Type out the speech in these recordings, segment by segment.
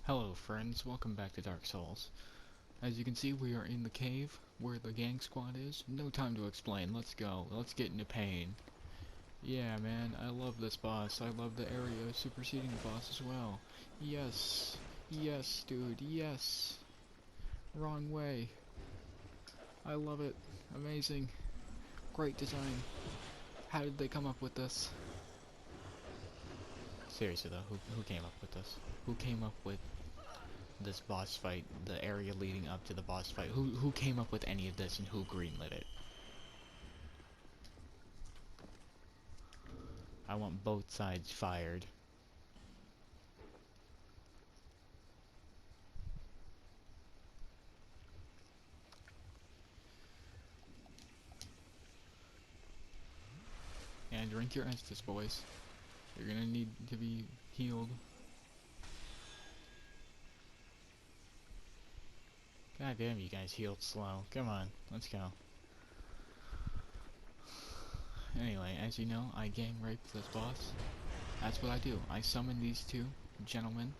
Hello friends, welcome back to Dark Souls. As you can see, we are in the cave where the gang squad is. No time to explain, let's go. Let's get into pain. Yeah man, I love this boss. I love the area superseding the boss as well. Yes. Yes, dude, yes. Wrong way. I love it. Amazing. Great design. How did they come up with this? Seriously though, who came up with this? Who came up with this boss fight, the area leading up to the boss fight? Who came up with any of this and who greenlit it? I want both sides fired. And drink your Estus, boys. You're gonna need to be healed. God damn, you guys healed slow. Come on, let's go. Anyway, as you know, I gang raped this boss. That's what I do. I summon these two gentlemen,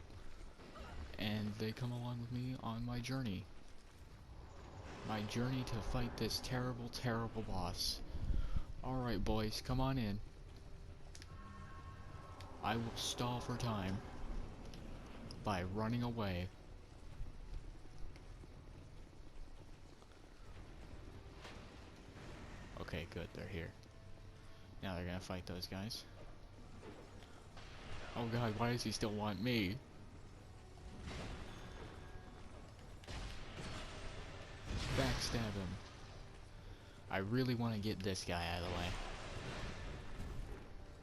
and they come along with me on my journey. My journey to fight this terrible, terrible boss. Alright boys, come on in. I will stall for time by running away. Okay, good, they're here. Now they're gonna fight those guys. Oh god, why does he still want me? Backstab him. I really want to get this guy out of the way.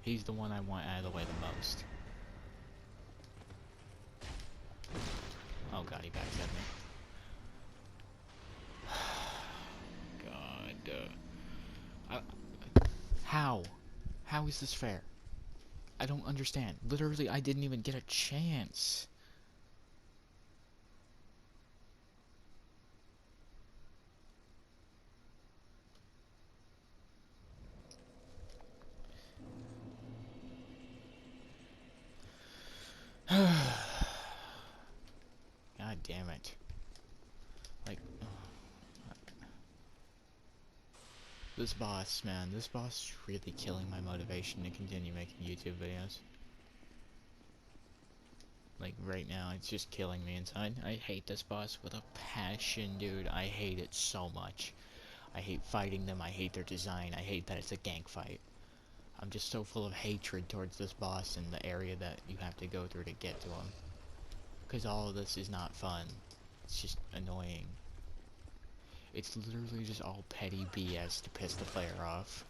He's the one I want out of the way the most. Oh god, he backstabbed me. God. How? How is this fair? I don't understand. Literally, I didn't even get a chance. God damn it. Like, this boss, man, this boss is really killing my motivation to continue making YouTube videos. Like, right now, it's just killing me inside. I hate this boss with a passion, dude. I hate it so much. I hate fighting them, I hate their design, I hate that it's a gank fight. I'm just so full of hatred towards this boss and the area that you have to go through to get to him. Because all of this is not fun. It's just annoying. It's literally just all petty BS to piss the player off.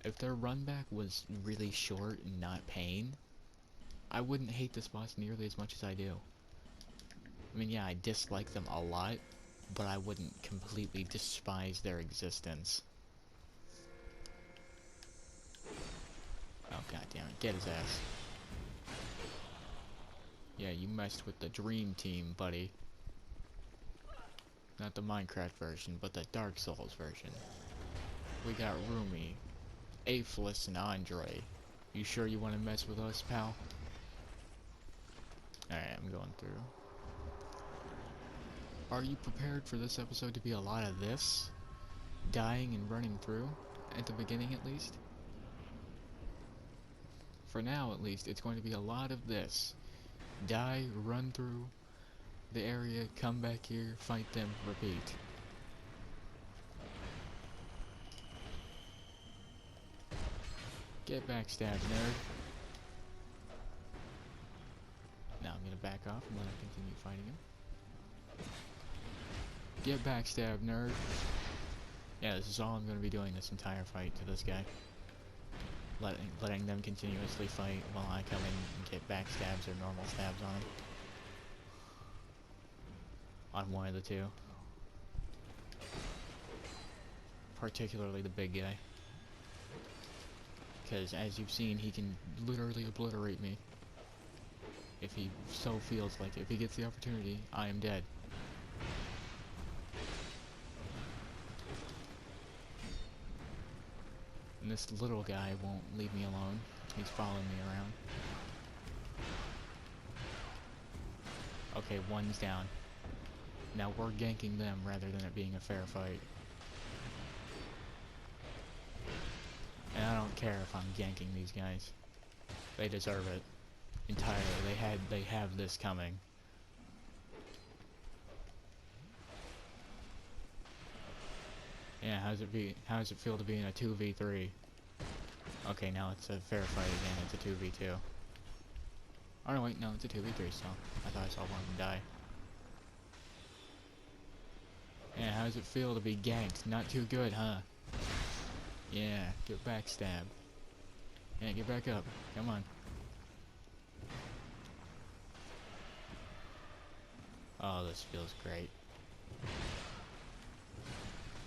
If their run back was really short and not pain, I wouldn't hate this boss nearly as much as I do. I mean, yeah, I dislike them a lot, but I wouldn't completely despise their existence. Oh god damn it, get his ass. Yeah, you messed with the dream team, buddy. Not the Minecraft version, but the Dark Souls version. We got Rumi, Aephless, and Andre. You sure you want to mess with us, pal? Alright, I'm going through. Are you prepared for this episode to be a lot of this? Dying and running through? At the beginning, at least? For now, at least, it's going to be a lot of this. Die, run through the area, come back here, fight them, repeat. Get backstabbed, nerd. Now I'm gonna back off and let him continue fighting him. Get backstabbed, nerd. Yeah, this is all I'm gonna be doing this entire fight to this guy. Letting them continuously fight while I come in and get backstabs or normal stabs on him. On one of the two. Particularly the big guy. Because as you've seen, he can literally obliterate me. If he so feels like it. If he gets the opportunity, I am dead. And this little guy won't leave me alone. He's following me around. Okay, one's down. Now we're ganking them rather than it being a fair fight. And I don't care if I'm ganking these guys. They deserve it. Entirely. They have this coming. Yeah, how does it feel to be in a 2v3? Okay, now it's a fair fight again, it's a 2v2. Oh no, wait, no, it's a 2v3 still. I thought I saw one of them die. Yeah, how does it feel to be ganked? Not too good, huh? Yeah, get backstabbed. Yeah, get back up. Come on. Oh, this feels great.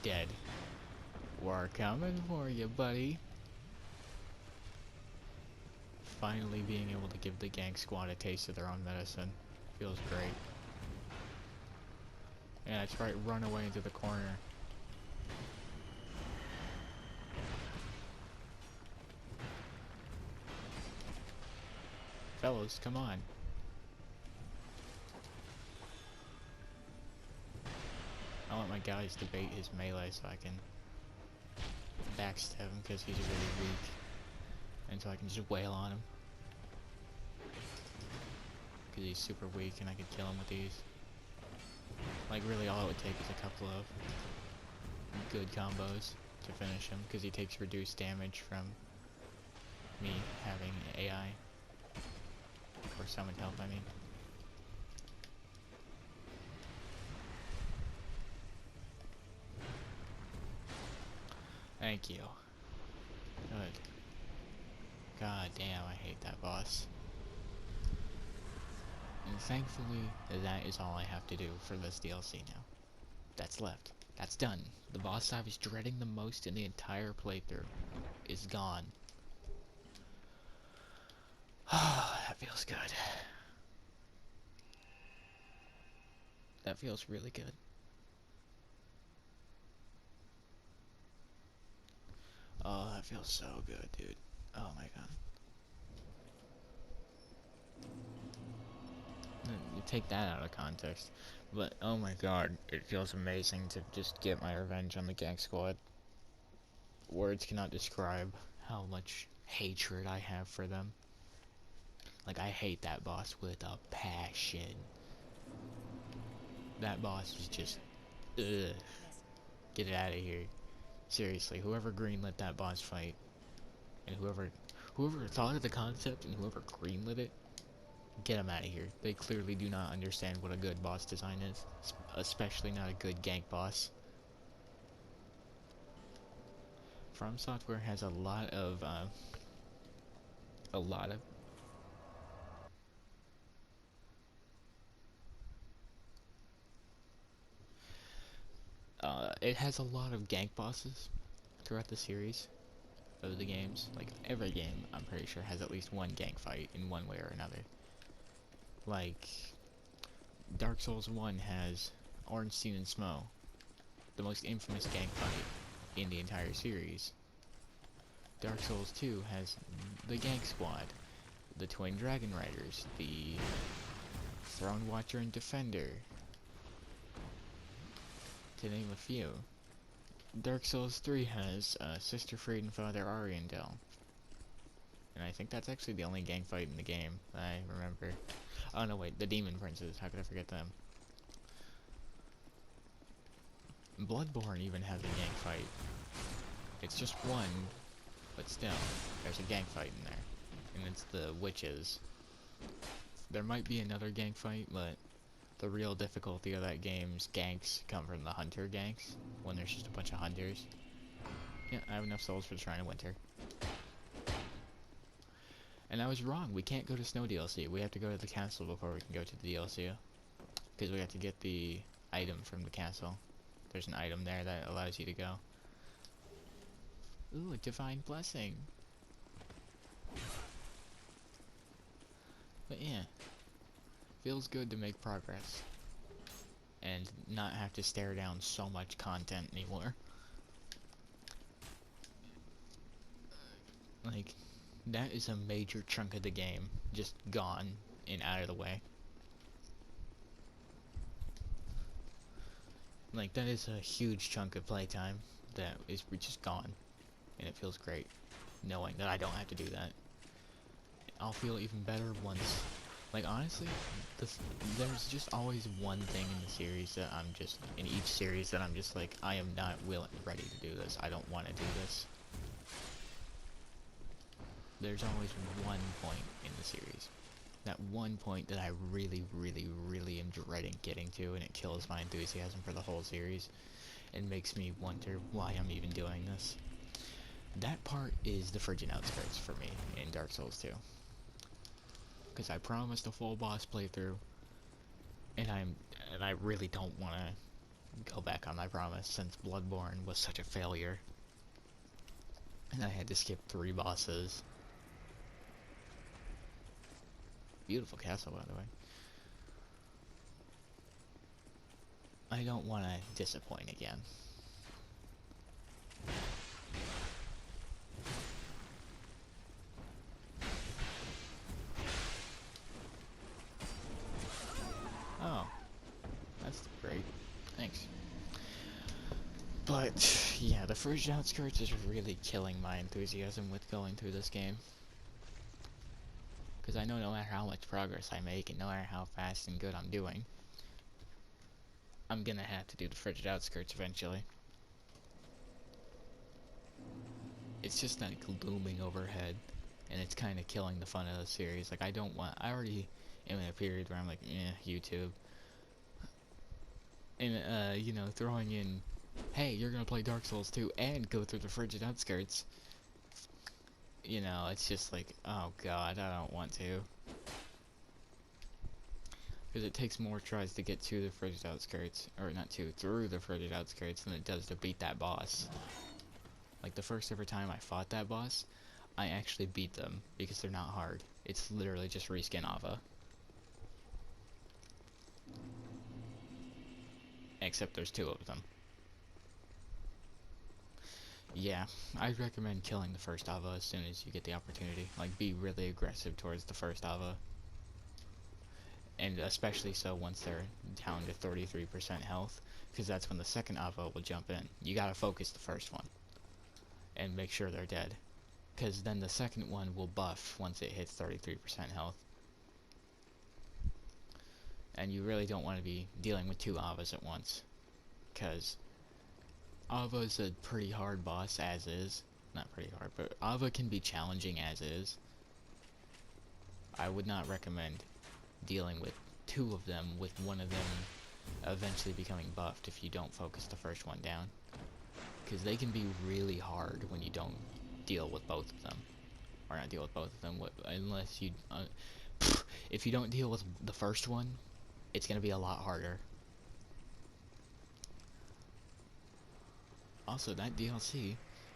Dead. We're coming for you, buddy. Finally being able to give the gang squad a taste of their own medicine. Feels great. Yeah, that's right, run away into the corner. Fellas, come on. I want my guys to bait his melee so I can backstab him because he's really weak. And so I can just wail on him. Because he's super weak and I could kill him with these. Like really all it would take is a couple of good combos to finish him. Because he takes reduced damage from me having AI. Or summoned help, I mean. Thank you. Good. God damn, I hate that boss. And thankfully, that is all I have to do for this DLC now. That's left. That's done. The boss I was dreading the most in the entire playthrough is gone. That feels good. That feels really good. Oh, that feels so good, dude. Oh my god. You take that out of context. But, oh my god, it feels amazing to just get my revenge on the gang squad. Words cannot describe how much hatred I have for them. Like, I hate that boss with a passion. That boss is just, ugh. Get it out of here. Seriously, whoever greenlit that boss fight, and whoever thought of the concept, and whoever greenlit it, get them out of here. They clearly do not understand what a good boss design is, especially not a good gank boss. From Software has a lot of it has a lot of gank bosses throughout the series of the games. Like, every game, I'm pretty sure, has at least one gank fight in one way or another. Like, Dark Souls 1 has Ornstein and Smough, the most infamous gank fight in the entire series. Dark Souls 2 has the Gank Squad, the Twin Dragon Riders, the Throne Watcher and Defender, to name a few. Dark Souls 3 has Sister Fried and Father Ariandel. And I think that's actually the only gang fight in the game that I remember. Oh no, wait, the Demon Princes, how could I forget them? Bloodborne even has a gang fight. It's just one, but still, there's a gang fight in there. And it's the witches. There might be another gang fight, but the real difficulty of that game's ganks come from the hunter ganks, when there's just a bunch of hunters. Yeah, I have enough souls for Shrine of Winter. And I was wrong, we can't go to Snow DLC, we have to go to the castle before we can go to the DLC. Because we have to get the item from the castle. There's an item there that allows you to go. Ooh, a Divine Blessing. But yeah, feels good to make progress. And not have to stare down so much content anymore. Like, that is a major chunk of the game just gone and out of the way. Like, that is a huge chunk of playtime that is just gone, and it feels great knowing that I don't have to do that. I'll feel even better once, like, honestly, there's just always one thing in the series that I'm just, in each series that I'm just like, I am not ready to do this. I don't want to do this. There's always one point in the series. That one point that I really, really, really am dreading getting to, and it kills my enthusiasm for the whole series, and makes me wonder why I'm even doing this. That part is the Frigid Outskirts for me in Dark Souls 2. Because I promised a full boss playthrough, and I really don't want to go back on my promise since Bloodborne was such a failure. And I had to skip 3 bosses. Beautiful castle, by the way. I don't want to disappoint again. Oh, that's great. Thanks. But, yeah, the Frigid Outskirts is really killing my enthusiasm with going through this game. Because I know no matter how much progress I make, and no matter how fast and good I'm doing, I'm gonna have to do the Frigid Outskirts eventually. It's just like looming overhead, and it's kind of killing the fun of the series. Like, I already am in a period where I'm like, YouTube. And, you know, throwing in, hey, you're gonna play Dark Souls 2 and go through the Frigid Outskirts. You know, it's just like, oh god, I don't want to. Because it takes more tries to get to the Frigid Outskirts, or not to, through the Frigid Outskirts than it does to beat that boss. Like, the first ever time I fought that boss, I actually beat them, because they're not hard. It's literally just reskin Ava. Except there's 2 of them. Yeah, I'd recommend killing the first Ava as soon as you get the opportunity. Like, be really aggressive towards the first Ava. And especially so once they're down to 33% health, because that's when the second Ava will jump in. You gotta focus the first one, and make sure they're dead. Because then the second one will buff once it hits 33% health. And you really don't want to be dealing with 2 Avas at once. Because Ava's a pretty hard boss as is. Not pretty hard, but Ava can be challenging as is. I would not recommend dealing with 2 of them, with one of them eventually becoming buffed if you don't focus the first one down. Because they can be really hard when you don't deal with both of them. Or not deal with both of them, unless you... if you don't deal with the first one, it's going to be a lot harder. Also, that DLC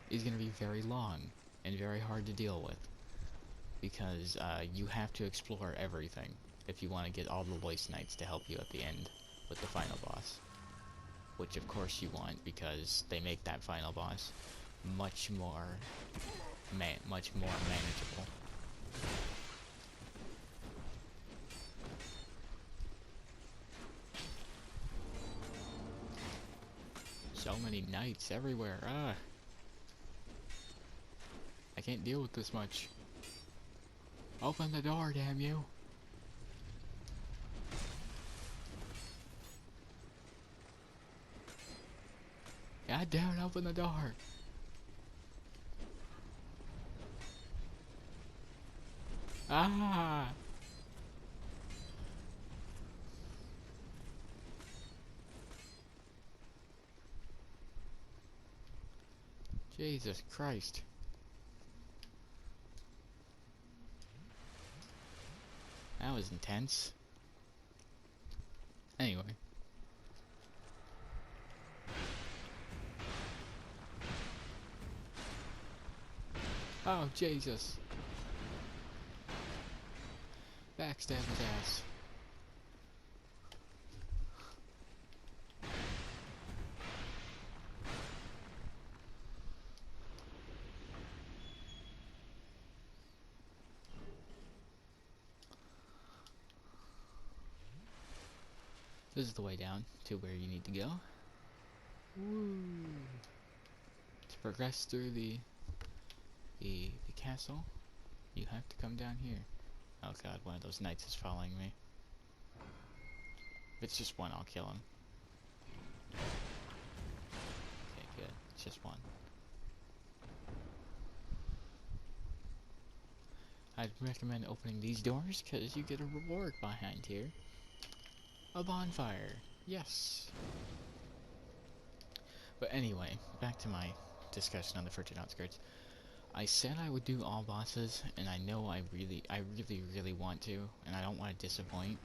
is going to be very long and very hard to deal with. Because you have to explore everything if you want to get all the Loist Knights to help you at the end with the final boss. Which of course you want, because they make that final boss much more manageable. So many knights everywhere, I can't deal with this much. Open the door, damn you! God damn it, open the door! Ah! Jesus Christ. That was intense. Anyway. Oh, Jesus. Backstab his ass. This is the way down to where you need to go. Woo. To progress through the castle, you have to come down here. Oh god, one of those knights is following me. If it's just one, I'll kill him. Okay, good. It's just one. I'd recommend opening these doors, because you get a reward behind here. A bonfire. Yes. But anyway, back to my discussion on the Frigid Outskirts. I said I would do all bosses, and I know I really want to, and I don't want to disappoint.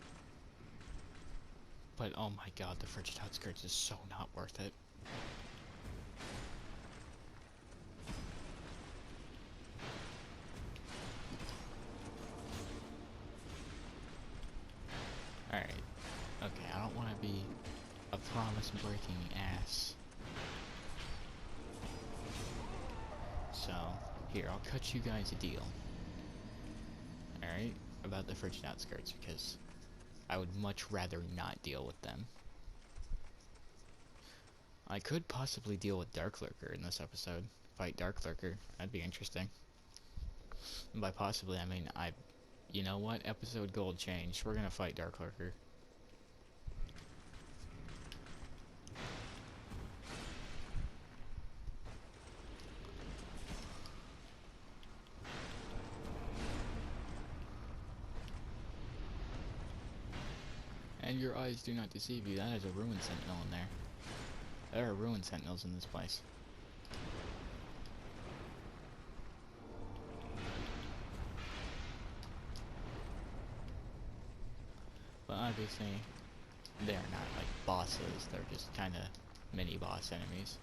But oh my god, the Frigid Outskirts is so not worth it. Alright. Okay, I don't want to be a promise-breaking ass. So, here, I'll cut you guys a deal. Alright? About the Frigid Outskirts, because I would much rather not deal with them. I could possibly deal with Dark Lurker in this episode. Fight Dark Lurker. That'd be interesting. And by possibly, I mean, you know what? Episode gold changed. We're gonna fight Dark Lurker. And your eyes do not deceive you. That is a Ruin Sentinel in there. There are Ruin Sentinels in this place. But obviously, they're not like bosses. They're just kind of mini-boss enemies.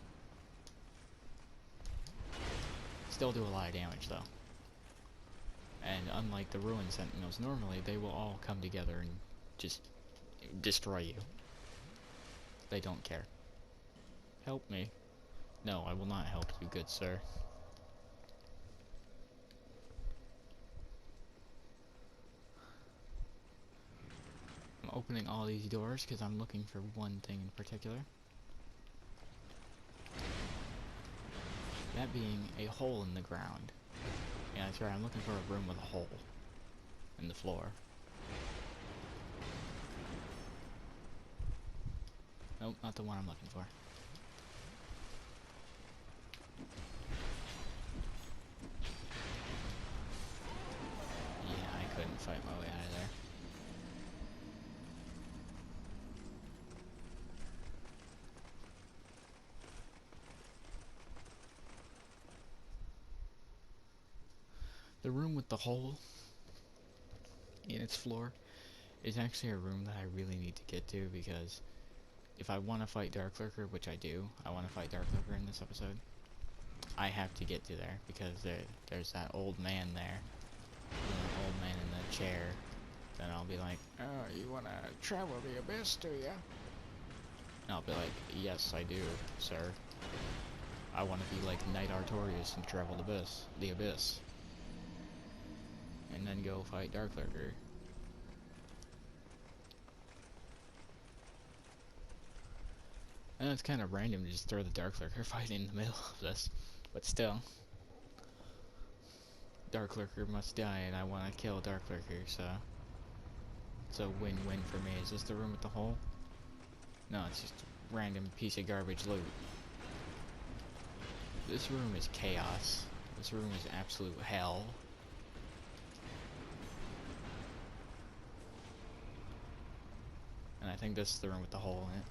Still do a lot of damage though. And unlike the Ruin Sentinels, normally they will all come together and just destroy you. They don't care. Help me. No, I will not help you, good sir. I'm opening all these doors because I'm looking for one thing in particular. That being a hole in the ground. Yeah, that's right, I'm looking for a room with a hole in the floor. Nope, not the one I'm looking for. Yeah, I couldn't fight my way out of there. The room with the hole in its floor is actually a room that I really need to get to, because if I want to fight Dark Lurker, which I do, I want to fight Dark Lurker in this episode, I have to get to there, because there's that old man there, the old man in the chair, then I'll be like, oh, you want to travel the abyss, do ya? And I'll be like, yes, I do, sir. I want to be like Knight Artorias and travel the abyss. And then go fight Dark Lurker. I know it's kind of random to just throw the Dark Lurker fight in the middle of this, but still. Dark Lurker must die, and I want to kill Dark Lurker, so it's a win-win for me. Is this the room with the hole? No, it's just a random piece of garbage loot. This room is chaos. This room is absolute hell. And I think this is the room with the hole in it.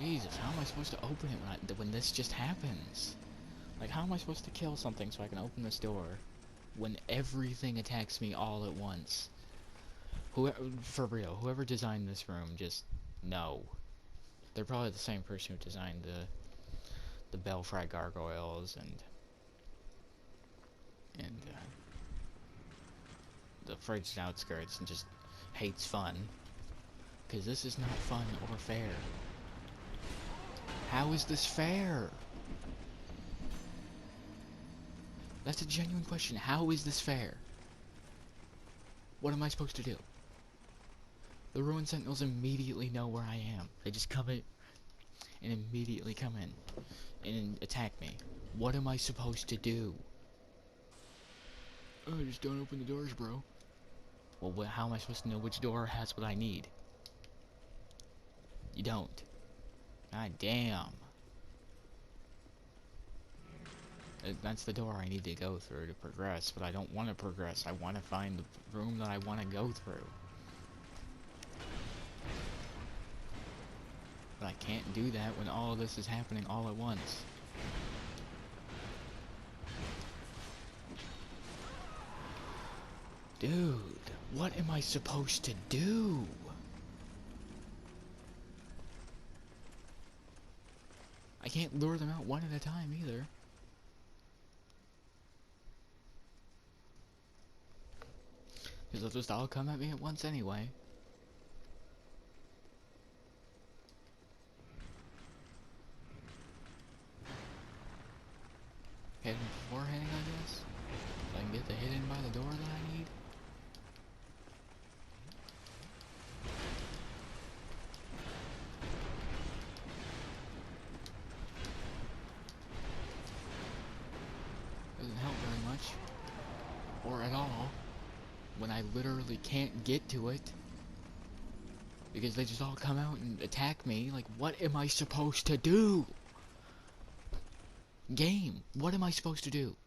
Jesus, how am I supposed to open it when this just happens? Like, how am I supposed to kill something so I can open this door when everything attacks me all at once? For real, whoever designed this room, just no. They're probably the same person who designed the Belfry gargoyles and the Frigid Outskirts, and just hates fun. Because this is not fun or fair. How is this fair? That's a genuine question. How is this fair? What am I supposed to do? The Ruin Sentinels immediately know where I am. They just come in and immediately come in and attack me. What am I supposed to do? Oh, just don't open the doors, bro. Well, how am I supposed to know which door has what I need? You don't. God damn. That's the door I need to go through to progress, but I don't want to progress. I want to find the room that I want to go through. But I can't do that when all of this is happening all at once. Dude, what am I supposed to do? I can't lure them out one at a time either. Because they'll just all come at me at once anyway. Hit him beforehand, I guess? So I can get the hit in by the door that I need? Doesn't help very much. Or at all. When I literally can't get to it. Because they just all come out and attack me. Like, what am I supposed to do? Game, what am I supposed to do?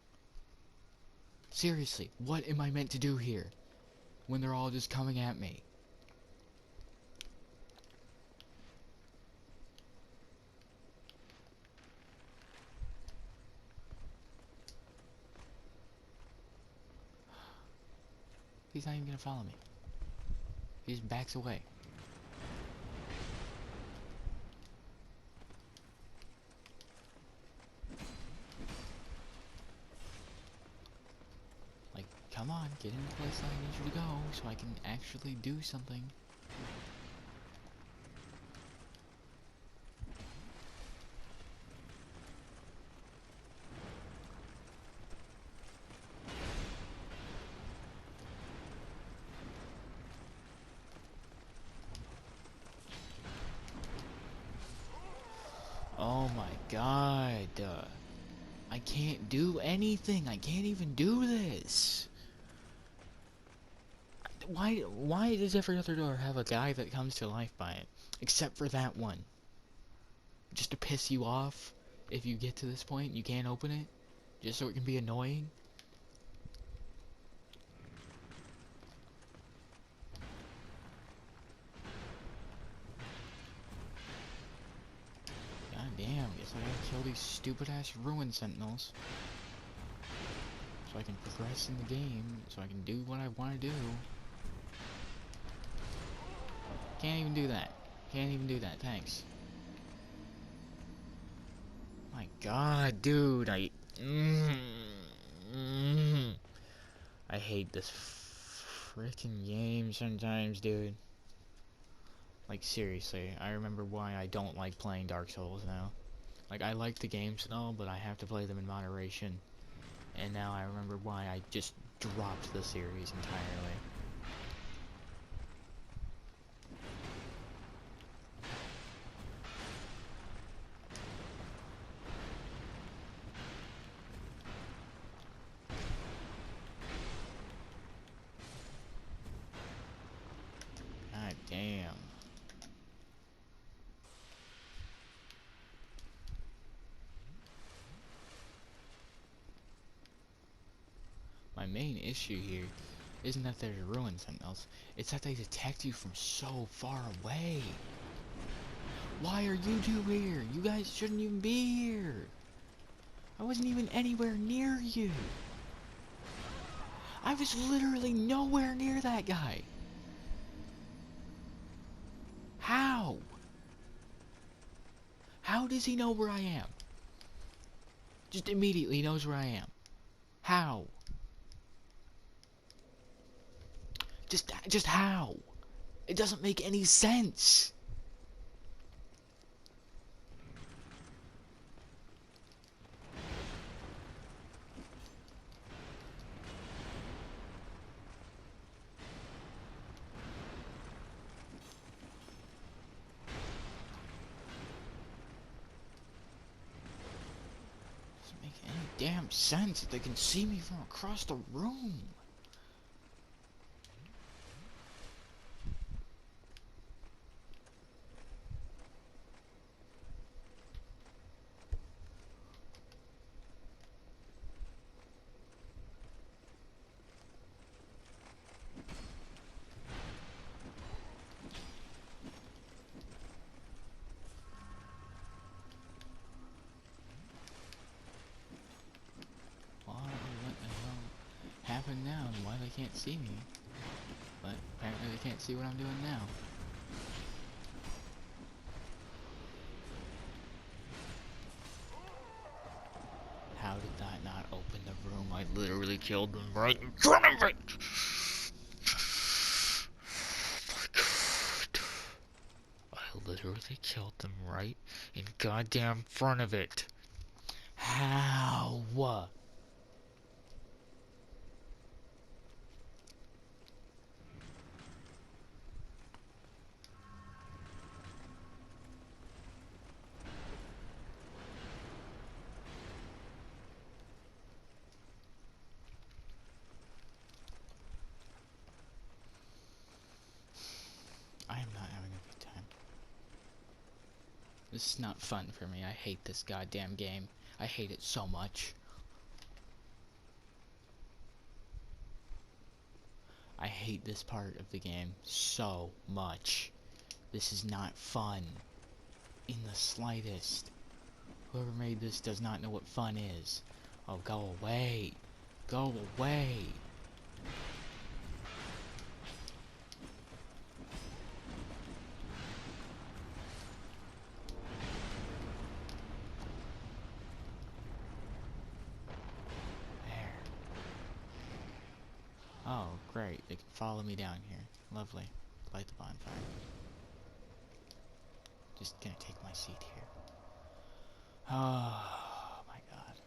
Seriously, what am I meant to do here? When they're all just coming at me? He's not even gonna follow me. He just backs away. Like, come on, get in the place that I need you to go so I can actually do something. Oh my god. I can't do anything. I can't even do this. Why does every other door have a guy that comes to life by it? Except for that one. Just to piss you off if you get to this point and you can't open it? Just so it can be annoying? God damn, guess I gotta kill these stupid ass Ruin Sentinels. So I can progress in the game, so I can do what I want to do. Can't even do that. Can't even do that, thanks. My god, dude, I hate this freaking game sometimes, dude. Like, seriously, I remember why I don't like playing Dark Souls now. Like, I like the games and all, but I have to play them in moderation. And now I remember why I just dropped the series entirely. God damn. My main issue here isn't that there's Ruin Sentinels, it's that they detect you from so far away. Why are you two here? You guys shouldn't even be here. I wasn't even anywhere near you. I was literally nowhere near that guy. How? How does he know where I am? Just immediately knows where I am. How? Just how? It doesn't make any sense. damn sense that they can see me from across the room. What the hell happened now and why they can't see me? But apparently they can't see what I'm doing now. How did that not open the room? I literally killed them right in front of it! Oh my god. I literally killed them right in goddamn front of it. How? I am not having a good time. This is not fun for me. I hate this goddamn game. I hate it so much. I hate this part of the game so much. This is not fun. In the slightest. Whoever made this does not know what fun is. Oh, go away. Go away. There. Oh, great. They can follow me down here. Lovely. Light the bonfire. Just gonna take my seat here. Oh, my god.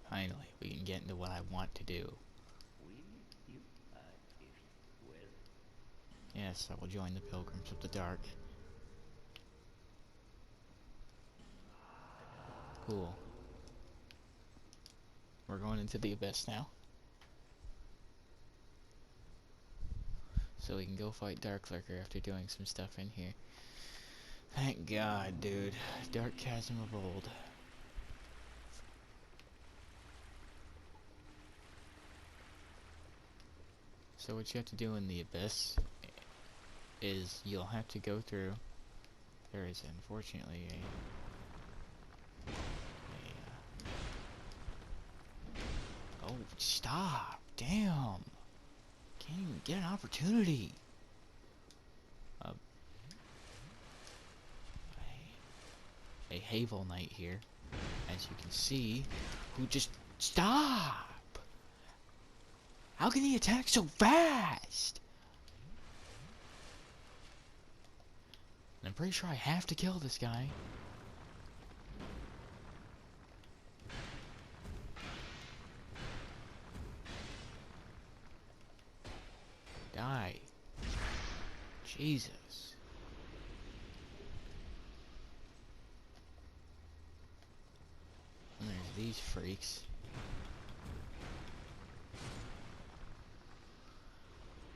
Finally, we can get into what I want to do. Yes, I will join the Pilgrims of the Dark. Cool. We're going into the Abyss now. So we can go fight Dark Lurker after doing some stuff in here. Thank God, dude. Dark Chasm of Old. So what you have to do in the Abyss is you'll have to go through. There is unfortunately oh, stop! Damn! Can't even get an opportunity. A Havel Knight here, as you can see, who just stop! How can he attack so fast? And I'm pretty sure I have to kill this guy. Die. Jesus. And there's these freaks.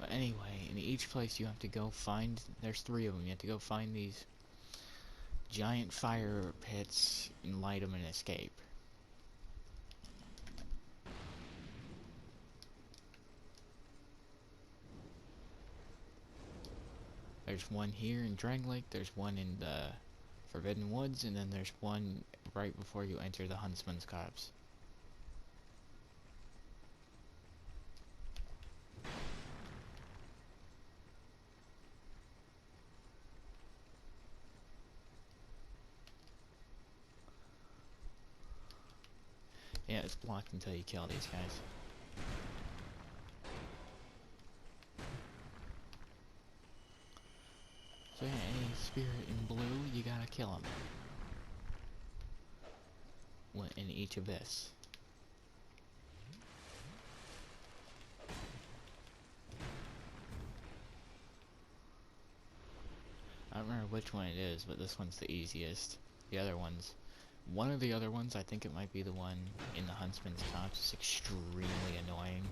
But anyway, in each place you have to go find, there's 3 of them, you have to go find these giant fire pits and light them and escape. There's one here in Drang Lake, there's one in the Forbidden Woods, and then there's one right before you enter the Huntsman's Copse. Yeah, it's blocked until you kill these guys. So yeah, any spirit in blue, you gotta kill him. In each abyss. I don't remember which one it is, but this one's the easiest. The other ones One of the other ones, I think it might be the one in the Huntsman's Tops, is extremely annoying.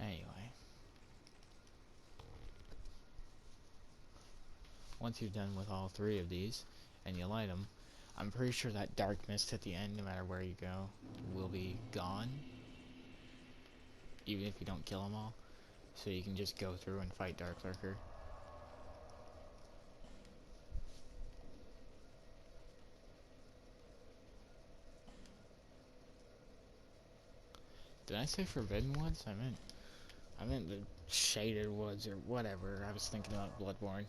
Anyway. Once you're done with all three of these, and you light them, I'm pretty sure that dark mist at the end, no matter where you go, will be gone. Even if you don't kill them all. So you can just go through and fight Dark Lurker. Did I say Forbidden Woods? I meant the Shaded Woods or whatever. I was thinking about Bloodborne.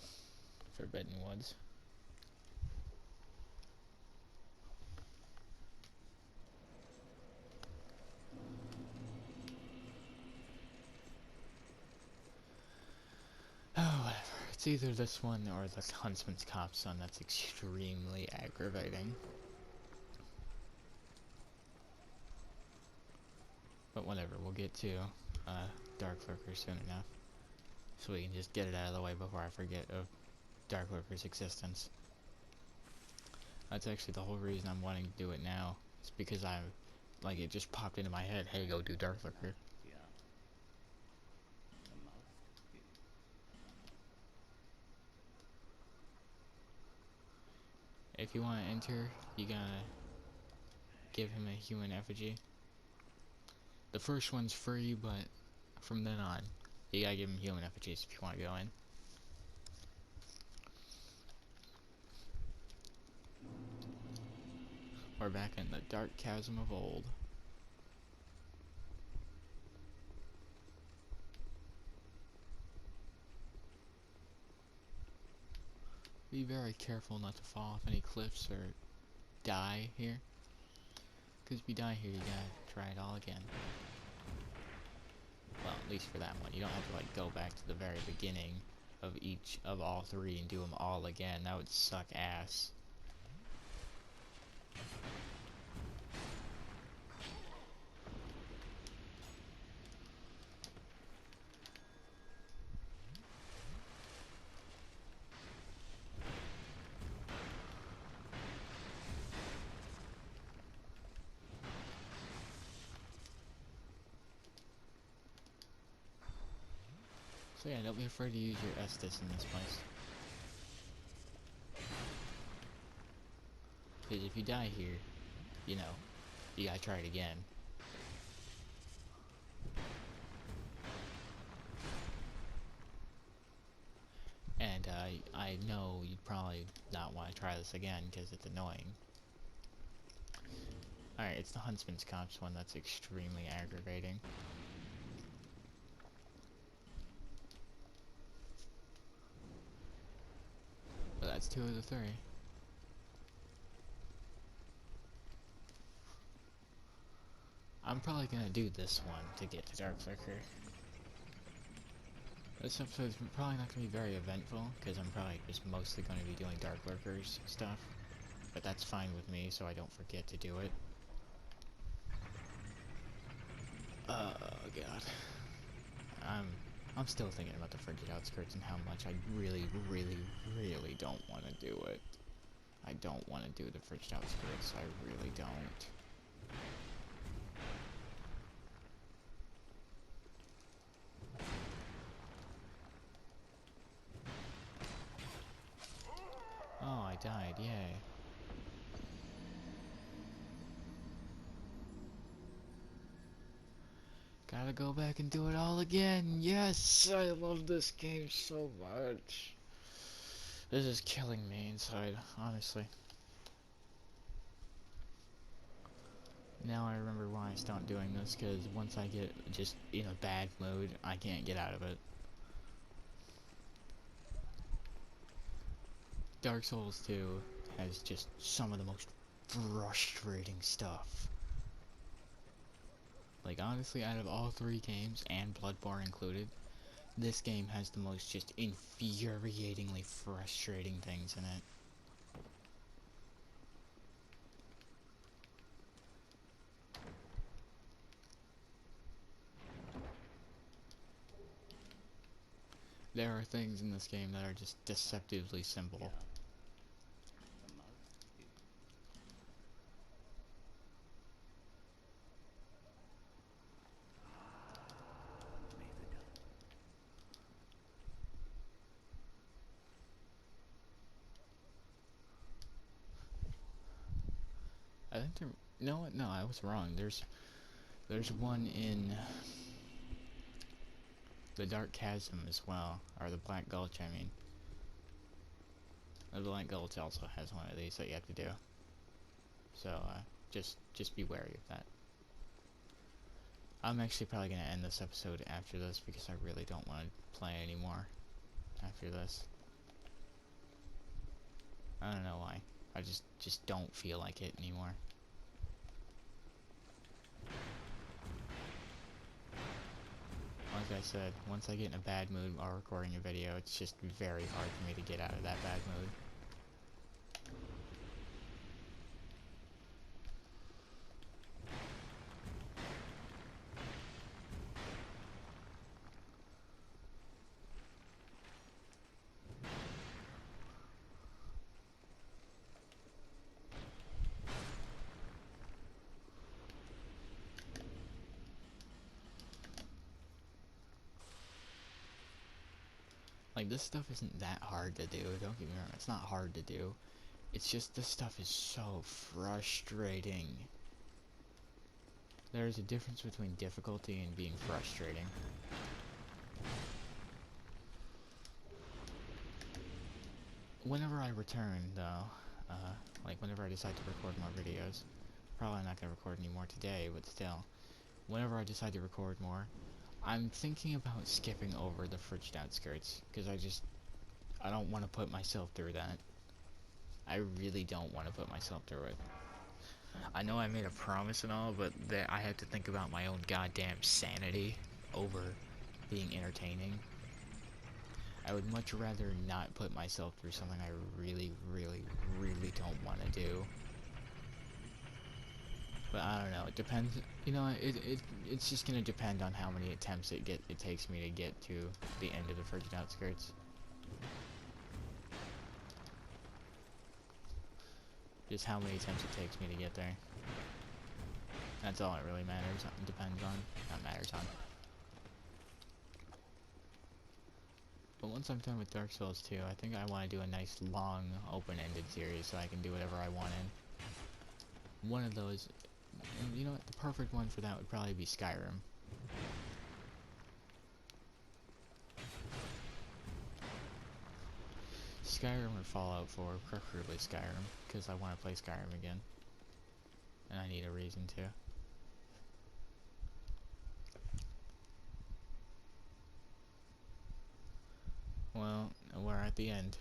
Forbidden Woods. Oh, whatever. It's either this one or the Huntsman's Cop's one that's extremely aggravating. But whatever, we'll get to Dark Lurker soon enough. So we can just get it out of the way before I forget of Dark Lurker's existence. That's actually the whole reason I'm wanting to do it now. It's because it just popped into my head, hey, go do Dark Lurker. If you want to enter, you gotta give him a human effigy. The first one's free, but from then on, you gotta give him human effigies if you want to go in. We're back in the dark chasm of old. Be very careful not to fall off any cliffs or die here. Because if you die here, you gotta try it all again. Well, at least for that one. You don't have to like go back to the very beginning of each of all three and do them all again. That would suck ass. So yeah, don't be afraid to use your Estus in this place. Because if you die here, you know, you gotta try it again. And I know you'd probably not want to try this again because it's annoying. Alright, it's the Huntsman's Cop's one that's extremely aggravating. But that's 2 of the 3. I'm probably gonna do this one to get to Dark Lurker. This episode's probably not gonna be very eventful, because I'm probably just mostly gonna be doing Dark Lurkers stuff. But that's fine with me, so I don't forget to do it. Oh god. I'm still thinking about the Frigid Outskirts and how much I really, really, really don't want to do it. I don't want to do the Frigid Outskirts, I really don't. Oh, I died, yay. Gotta go back and do it all again. Yes, I love this game so much. This is killing me inside, honestly. Now I remember why I stopped doing this, because once I get just in a bad mood, I can't get out of it. Dark Souls 2 has just some of the most frustrating stuff. Like, honestly, out of all 3 games, and Bloodborne included, This game has the most just infuriatingly frustrating things in it. There are things in this game that are just deceptively simple. I think there. No, no, I was wrong. There's one in the Dark Chasm as well, or the Black Gulch. I mean, the Black Gulch also has one of these that you have to do. So just be wary of that. I'm actually probably gonna end this episode after this because I really don't want to play anymore after this. I don't know why. I just don't feel like it anymore. Like I said, once I get in a bad mood while recording a video, it's just very hard for me to get out of that bad mood. Like, this stuff isn't that hard to do, don't get me wrong, it's not hard to do. It's just this stuff is so frustrating. There's a difference between difficulty and being frustrating. Whenever I return, though, like whenever I decide to record more videos, probably not gonna record any more today, but still, whenever I decide to record more, I'm thinking about skipping over the Frigid Outskirts, because I don't want to put myself through that. I really don't want to put myself through it. I know I made a promise and all, but that I have to think about my own goddamn sanity over being entertaining. I would much rather not put myself through something I really, really, really don't want to do. But I don't know, it depends, you know, it's just gonna depend on how many attempts it takes me to get to the end of the Frigid Outskirts. Just how many attempts it takes me to get there. That's all it really matters, depends on, not matters on. But once I'm done with Dark Souls 2, I think I want to do a nice, long, open-ended series so I can do whatever I want in. One of those, and you know what, the perfect one for that would probably be Skyrim. Skyrim or Fallout 4, preferably Skyrim, because I want to play Skyrim again. And I need a reason to. Well, we're at the end.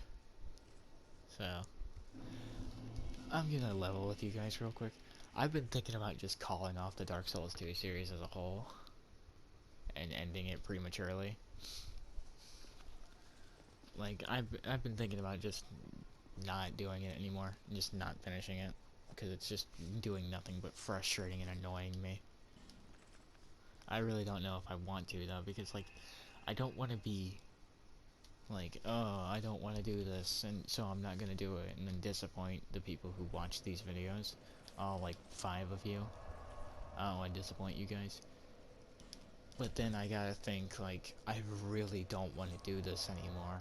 So, I'm gonna level with you guys real quick. I've been thinking about just calling off the Dark Souls 2 series as a whole. And ending it prematurely. Like, I've been thinking about just not doing it anymore. Just not finishing it. Because it's just doing nothing but frustrating and annoying me. I really don't know if I want to, though, because, like, I don't want to be like, oh, I don't want to do this, and so I'm not gonna do it, and then disappoint the people who watch these videos. All, like, 5 of you. I don't want to disappoint you guys. But then I gotta think, like, I really don't want to do this anymore.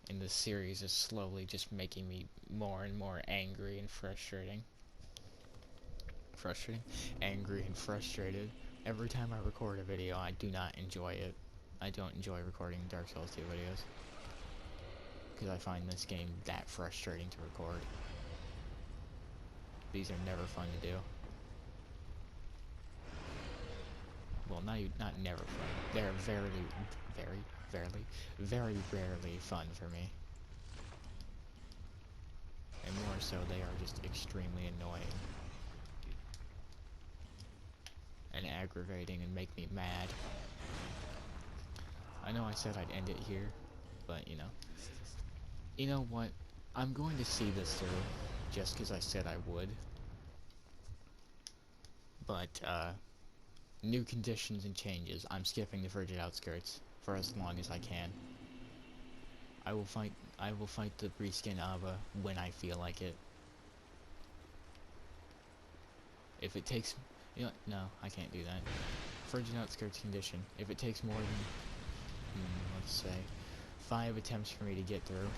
And this series is slowly just making me more and more angry and frustrating. Angry and frustrated. Every time I record a video, I do not enjoy it. I don't enjoy recording Dark Souls 2 videos. Because I find this game that frustrating to record. These are never fun to do. Well, not never fun. They're very rarely fun for me. And more so, they are just extremely annoying. And aggravating and make me mad. I know I said I'd end it here, but you know what? I'm going to see this through, just because I said I would. But, new conditions and changes. I'm skipping the Frigid Outskirts for as long as I can. I will fight the reskin Ava when I feel like it. If it takes, no, I can't do that. Frigid Outskirts condition. If it takes more than, let's say, 5 attempts for me to get through it,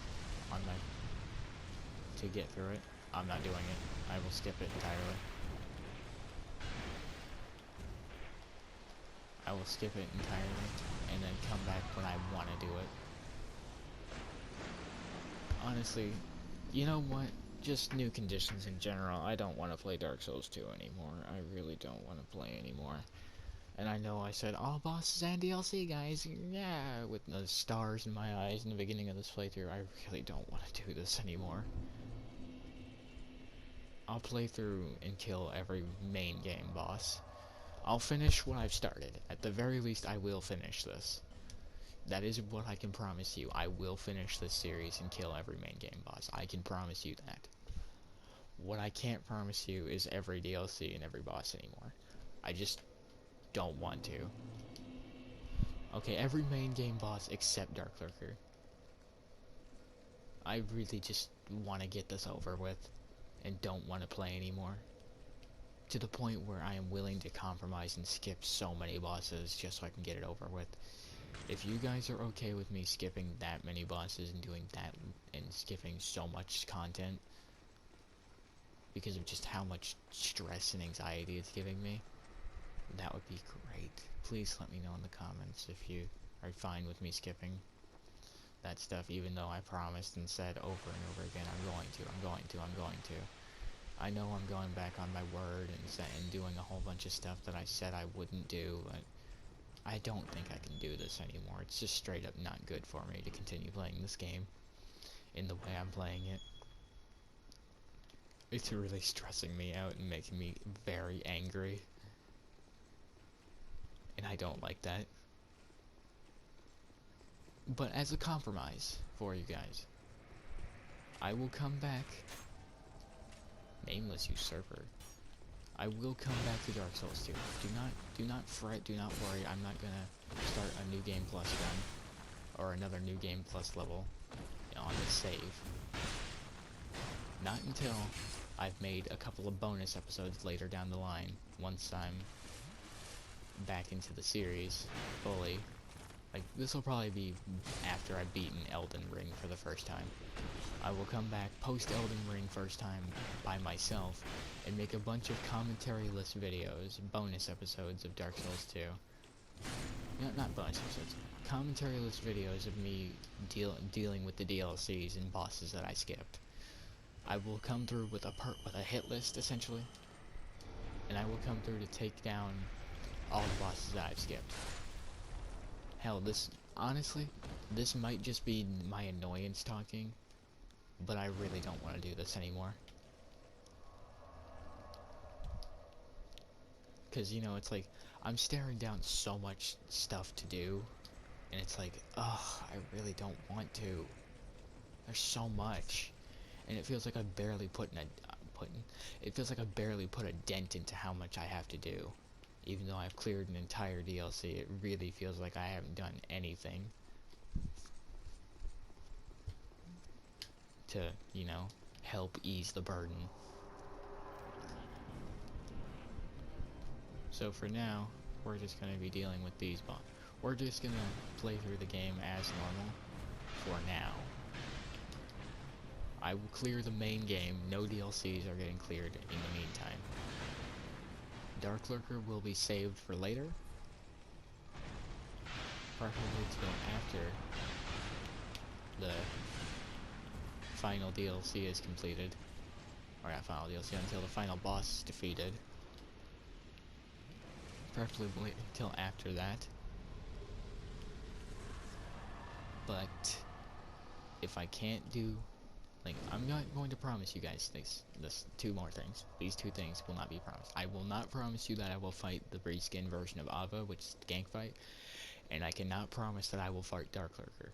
I'm not doing it. I will skip it entirely. I will skip it entirely, and then come back when I want to do it. Honestly, you know what? Just new conditions in general. I don't want to play Dark Souls 2 anymore. I really don't want to play anymore. And I know I said, all bosses and DLC, guys. Yeah, with the stars in my eyes in the beginning of this playthrough. I really don't want to do this anymore. I'll play through and kill every main game boss. I'll finish what I've started. At the very least, I will finish this. That is what I can promise you. I will finish this series and kill every main game boss. I can promise you that. What I can't promise you is every DLC and every boss anymore. I just don't want to. Okay, every main game boss except Dark Lurker. I really just want to get this over with and don't want to play anymore. To the point where I am willing to compromise and skip so many bosses just so I can get it over with. If you guys are okay with me skipping that many bosses and doing that and skipping so much content because of just how much stress and anxiety it's giving me, that would be great. Please let me know in the comments if you are fine with me skipping that stuff, even though I promised and said over and over again, I'm going to. I know I'm going back on my word and doing a whole bunch of stuff that I said I wouldn't do, but I don't think I can do this anymore. It's just straight up not good for me to continue playing this game in the way I'm playing it. It's really stressing me out and making me very angry. And I don't like that. But as a compromise for you guys, I will come back. Nameless Usurper. I will come back to Dark Souls 2. Do not fret, do not worry. I'm not gonna start a new game plus run or another new game plus level on the save. Not until I've made a couple of bonus episodes later down the line, once I'm back into the series fully. Like, this will probably be after I've beaten Elden Ring for the first time. I will come back post Elden Ring first time by myself and make a bunch of commentary list videos, bonus episodes of Dark Souls 2. No, not bonus episodes. Commentary list videos of me dealing with the DLCs and bosses that I skipped. I will come through with a hit list essentially, and I will come through to take down all the bosses that I've skipped. Hell, honestly, this might just be my annoyance talking, but I really don't want to do this anymore. Because, it's like, I'm staring down so much stuff to do, and it's like, ugh, I really don't want to. There's so much, and it feels like I barely put a dent into how much I have to do. Even though I've cleared an entire DLC, it really feels like I haven't done anything to, help ease the burden. So for now, we're just going to be dealing with these bots. We're just going to play through the game as normal for now. I will clear the main game. No DLCs are getting cleared in the meantime. Dark Lurker will be saved for later, preferably till after the final DLC is completed, or not final DLC, until the final boss is defeated, preferably till after that. But if I can't do, I'm not going to promise you guys this two more things. These two things will not be promised. I will not promise you that I will fight the reskin version of Ava, which is the gank fight, and I cannot promise that I will fight Dark Lurker.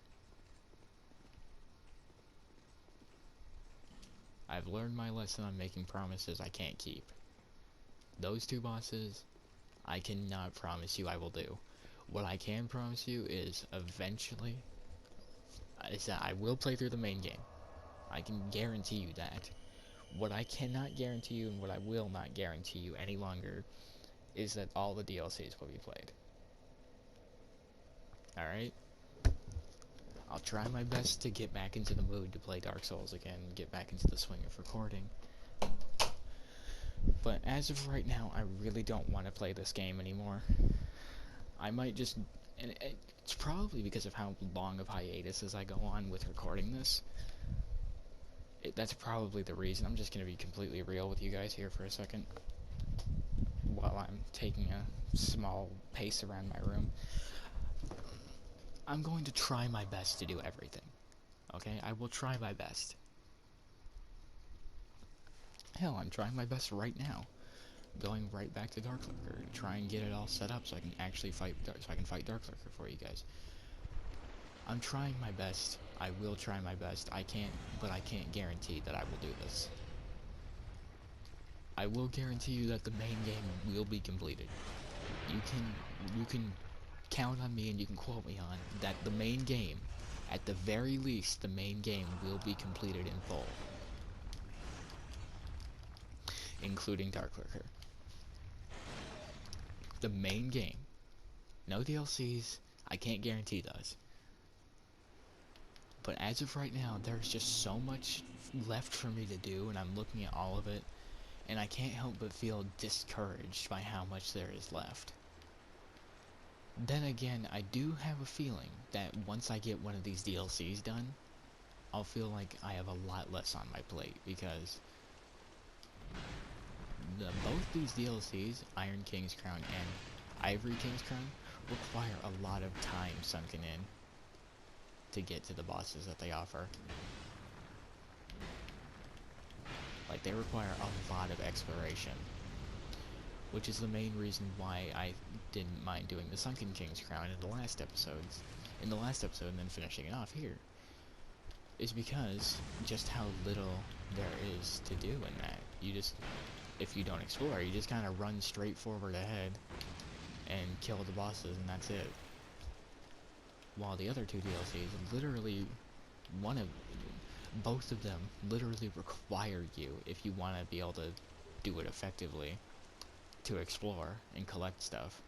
I've learned my lesson on making promises I can't keep. Those two bosses, I cannot promise you I will do. What I can promise you is eventually, is that I will play through the main game. I can guarantee you that. What I cannot guarantee you, and what I will not guarantee you any longer, is that all the DLCs will be played. Alright? I'll try my best to get back into the mood to play Dark Souls again, get back into the swing of recording. But as of right now, I really don't want to play this game anymore. I might just... and it's probably because of how long of hiatuses I go on with recording this. That's probably the reason. I'm just going to be completely real with you guys here for a second, while I'm taking a small pace around my room. I'm going to try my best to do everything. Okay? I will try my best. Hell, I'm trying my best right now. Going right back to Dark Lurker to try and get it all set up so I can actually fight Dark Lurker for you guys. I'm trying my best. I will try my best. I can't guarantee that I will do this. I will guarantee you that the main game will be completed. You can count on me, and you can quote me on that the main game, at the very least, the main game will be completed in full, including Dark Lurker. The main game. No DLCs. I can't guarantee those. But as of right now, there's just so much left for me to do, and I'm looking at all of it, and I can't help but feel discouraged by how much there is left. Then again, I do have a feeling that once I get one of these DLCs done, I'll feel like I have a lot less on my plate, because both these DLCs, Iron King's Crown and Ivory King's Crown, require a lot of time sunken in to get to the bosses that they offer. Like, they require a lot of exploration, which is the main reason why I didn't mind doing the Sunken King's Crown in the last episode, and then finishing it off here, is because just how little there is to do in that. You just, if you don't explore, you just kind of run straight forward ahead and kill the bosses, and that's it. While the other two DLCs, literally, both of them literally require you, if you want to be able to do it effectively, to explore and collect stuff.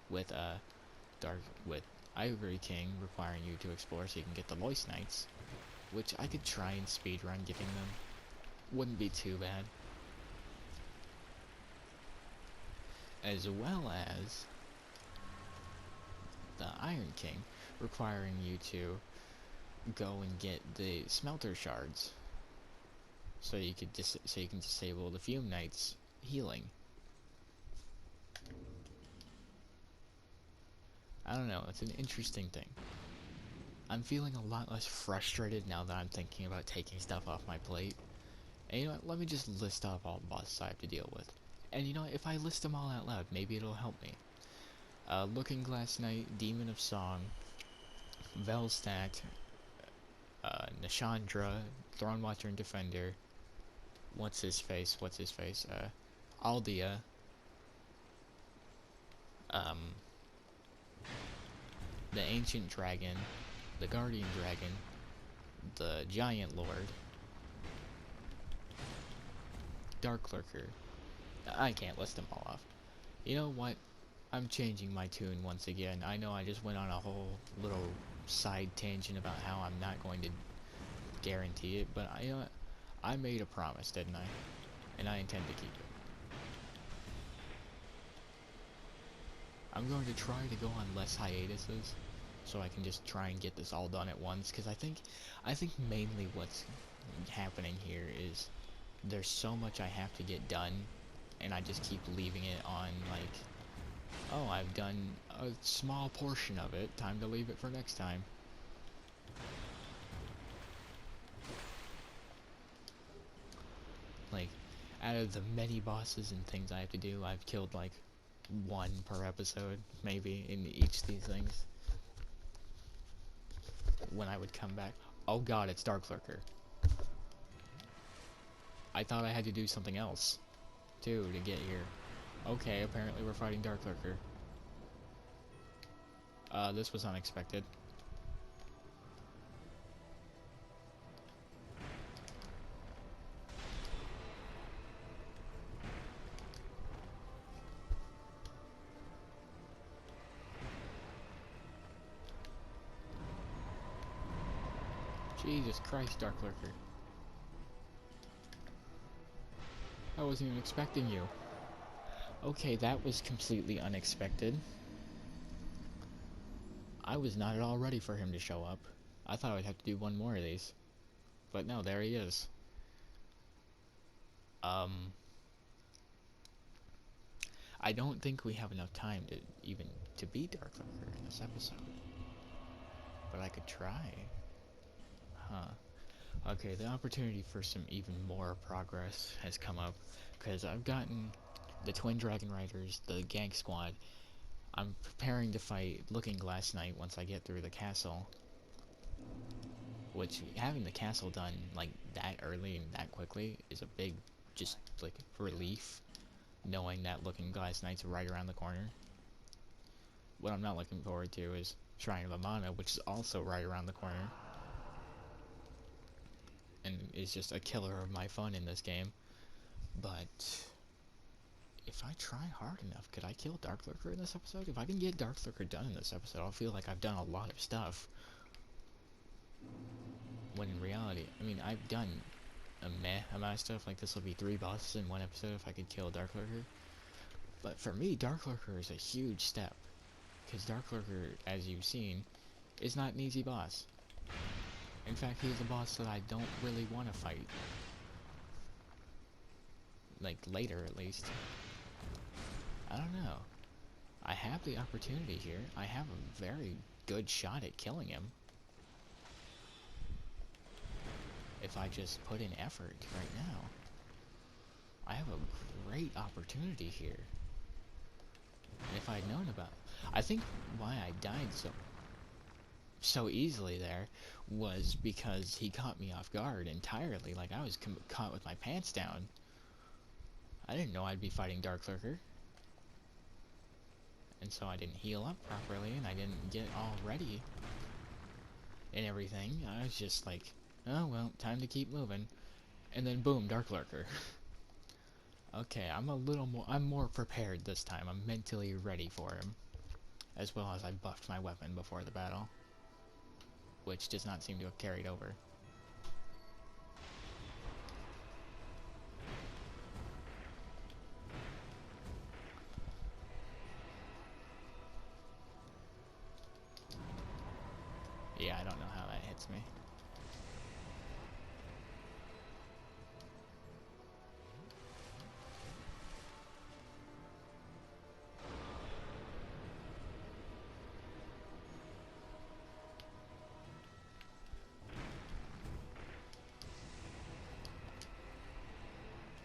With Ivory King requiring you to explore so you can get the Voice Knights, which I could try and speedrun getting them. Wouldn't be too bad. As well as the Iron King requiring you to go and get the Smelter Shards so you can disable the Fume Knight's healing. I don't know, it's an interesting thing. I'm feeling a lot less frustrated now that I'm thinking about taking stuff off my plate. And you know what, let me just list off all the bosses I have to deal with. And you know what, if I list them all out loud, maybe it'll help me. Looking Glass Knight, Demon of Song, Velstadt, Nashandra, Throne Watcher and Defender, what's his face, Aldea, the Ancient Dragon, the Guardian Dragon, the Giant Lord, Dark Lurker. I can't list them all off. You know what? I'm changing my tune once again. I know I just went on a whole little side tangent about how I'm not going to guarantee it, but you know what? I made a promise, didn't I? And I intend to keep it. I'm going to try to go on less hiatuses, so I can just try and get this all done at once, because I think mainly what's happening here is there's so much I have to get done, and I just keep leaving it on, like, oh, I've done a small portion of it, time to leave it for next time. Like, out of the many bosses and things I have to do, I've killed, like, one per episode, maybe, in each of these things. When I would come back. Oh god, it's Dark Lurker. I thought I had to do something else, too, to get here. Okay, apparently we're fighting Dark Lurker. This was unexpected. Jesus Christ, Dark Lurker. I wasn't even expecting you. Okay, that was completely unexpected. I was not at all ready for him to show up. I thought I would have to do one more of these. But no, there he is. I don't think we have enough time to even to beat Dark Lurker in this episode. But I could try. Huh. Okay, the opportunity for some even more progress has come up. Because I've gotten the Twin Dragon Riders, the Gank Squad. I'm preparing to fight Looking Glass Knight once I get through the castle. Which, having the castle done, like, that early and that quickly is a big, just, like, relief. Knowing that Looking Glass Knight's right around the corner. What I'm not looking forward to is Shrine of Amana, which is also right around the corner. And is just a killer of my fun in this game. But if I try hard enough, could I kill Dark Lurker in this episode? If I can get Dark Lurker done in this episode, I'll feel like I've done a lot of stuff. When in reality, I mean, I've done a meh amount of stuff. Like, this will be 3 bosses in one episode if I could kill Dark Lurker. But for me, Dark Lurker is a huge step. Because Dark Lurker, as you've seen, is not an easy boss. In fact, he's a boss that I don't really want to fight. Like, later at least. I don't know. I have the opportunity here. I have a very good shot at killing him. If I just put in effort right now. I have a great opportunity here. And if I'd known about it. I think why I died so easily there was because he caught me off guard entirely. Like, I was caught with my pants down. I didn't know I'd be fighting Dark Lurker. And so I didn't heal up properly, and I didn't get all ready and everything. I was just like, oh well, time to keep moving. And then boom, Dark Lurker. Okay, I'm more prepared this time. I'm mentally ready for him. As well as I buffed my weapon before the battle. Which does not seem to have carried over. Yeah, I don't know how that hits me.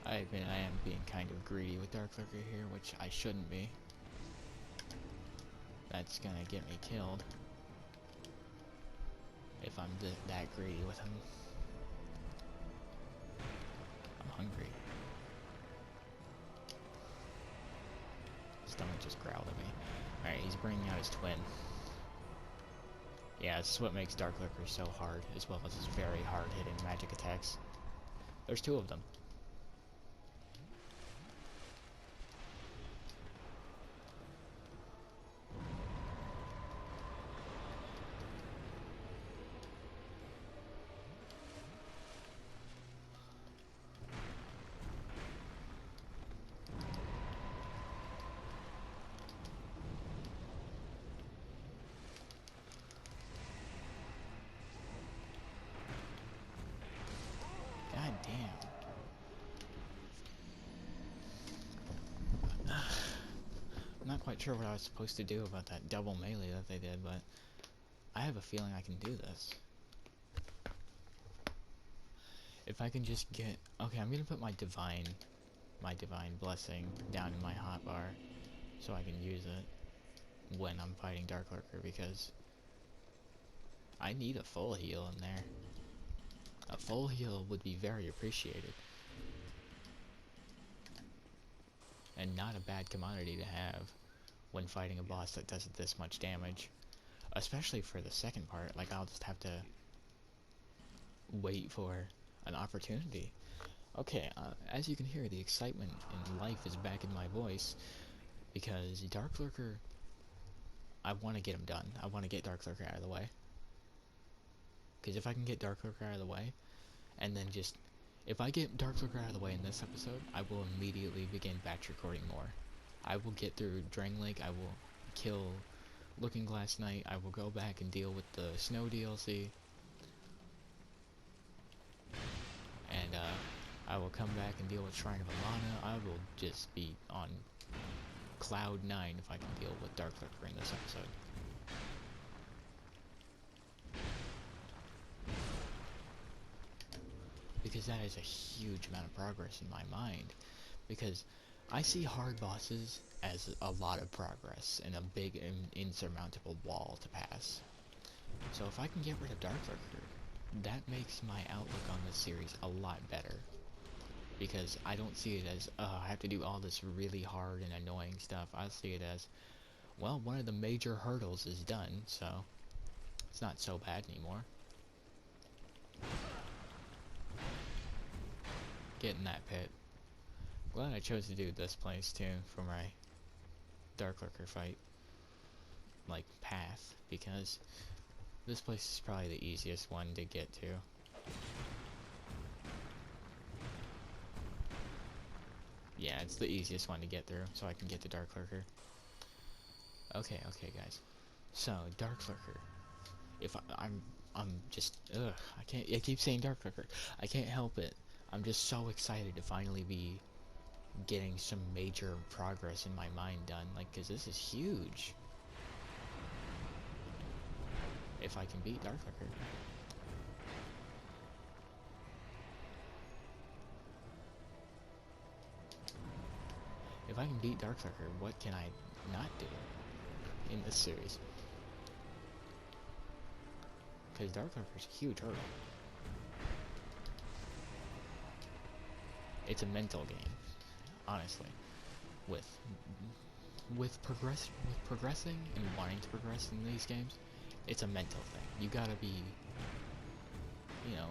I admit I am being kind of greedy with Dark Lurker here, which I shouldn't be. That's gonna get me killed. If I'm that greedy with him. I'm hungry. Stomach just growled at me. Alright, he's bringing out his twin. Yeah, this is what makes Dark Lurker so hard, as well as his very hard-hitting magic attacks. There's 2 of them. God damn. I'm not quite sure what I was supposed to do about that double melee that they did, but I have a feeling I can do this. If I can just get... Okay, I'm gonna put my divine blessing down in my hotbar. so I can use it when I'm fighting Dark Lurker, because I need a full heal in there. A full heal would be very appreciated, and not a bad commodity to have when fighting a boss that does this much damage. Especially for the second part, like I'll just have to wait for an opportunity. Okay, as you can hear, the excitement in life is back in my voice, because Dark Lurker, I want to get him done. I want to get Dark Lurker out of the way. Because if I can get Dark Lurker out of the way, and then just, if I get Dark Lurker out of the way in this episode, I will immediately begin batch recording more. I will get through Drain Lake, I will kill Looking Glass Knight, I will go back and deal with the Snow DLC, and I will come back and deal with Shrine of Amana. I will just be on cloud 9 if I can deal with Dark Lurker in this episode. Because that is a huge amount of progress in my mind. Because I see hard bosses as a lot of progress and a big insurmountable wall to pass. So if I can get rid of Dark Lurker, that makes my outlook on this series a lot better. Because I don't see it as, I have to do all this really hard and annoying stuff. I see it as, well, one of the major hurdles is done, so it's not so bad anymore. Get in that pit. Glad I chose to do this place too for my Dark Lurker fight, like, path, because this place is probably the easiest one to get to. Yeah, it's the easiest one to get through, so I can get to Dark Lurker. Okay, guys. So, Dark Lurker. If I'm just, I keep saying Dark Lurker. I can't help it. I'm just so excited to finally be getting some major progress in my mind done, like, cause this is huge. If I can beat Dark Lurker. If I can beat Dark Lurker, what can I not do in this series? Because Dark Lurker's a huge hurdle. It's a mental game, honestly. With progressing and wanting to progress in these games, it's a mental thing. You gotta be, you know,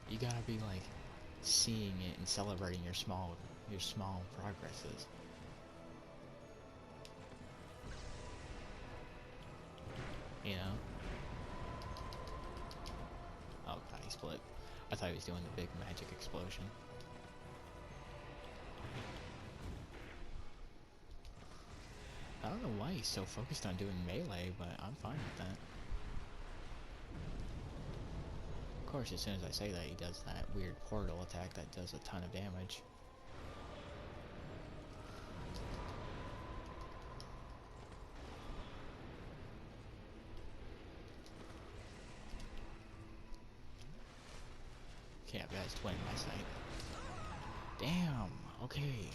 you gotta be like seeing it and celebrating your small progresses. You know? Oh god, he split. I thought he was doing the big magic explosion. I don't know why he's so focused on doing melee, but I'm fine with that. Of course, as soon as I say that, he does that weird portal attack that does a ton of damage. Okay, I've got his twin in my sight. Damn, okay.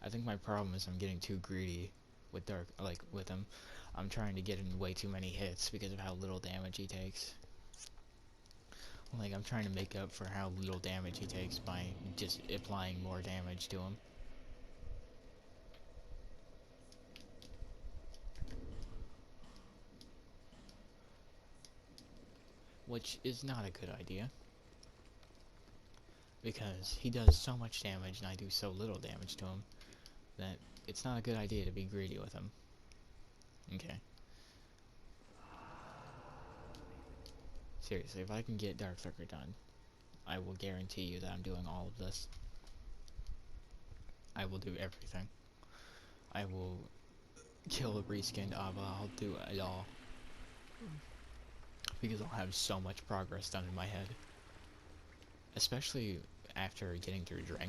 I think my problem is I'm getting too greedy with with him. I'm trying to get in way too many hits because of how little damage he takes. Like, I'm trying to make up for how little damage he takes by just applying more damage to him. Which is not a good idea. Because he does so much damage and I do so little damage to him that it's not a good idea to be greedy with him. Okay. Seriously, if I can get Dark Lurker done, I will guarantee you that I'm doing all of this. I will do everything. I will kill a reskinned Ava, I'll do it all. Because I'll have so much progress done in my head. Especially after getting through Dragon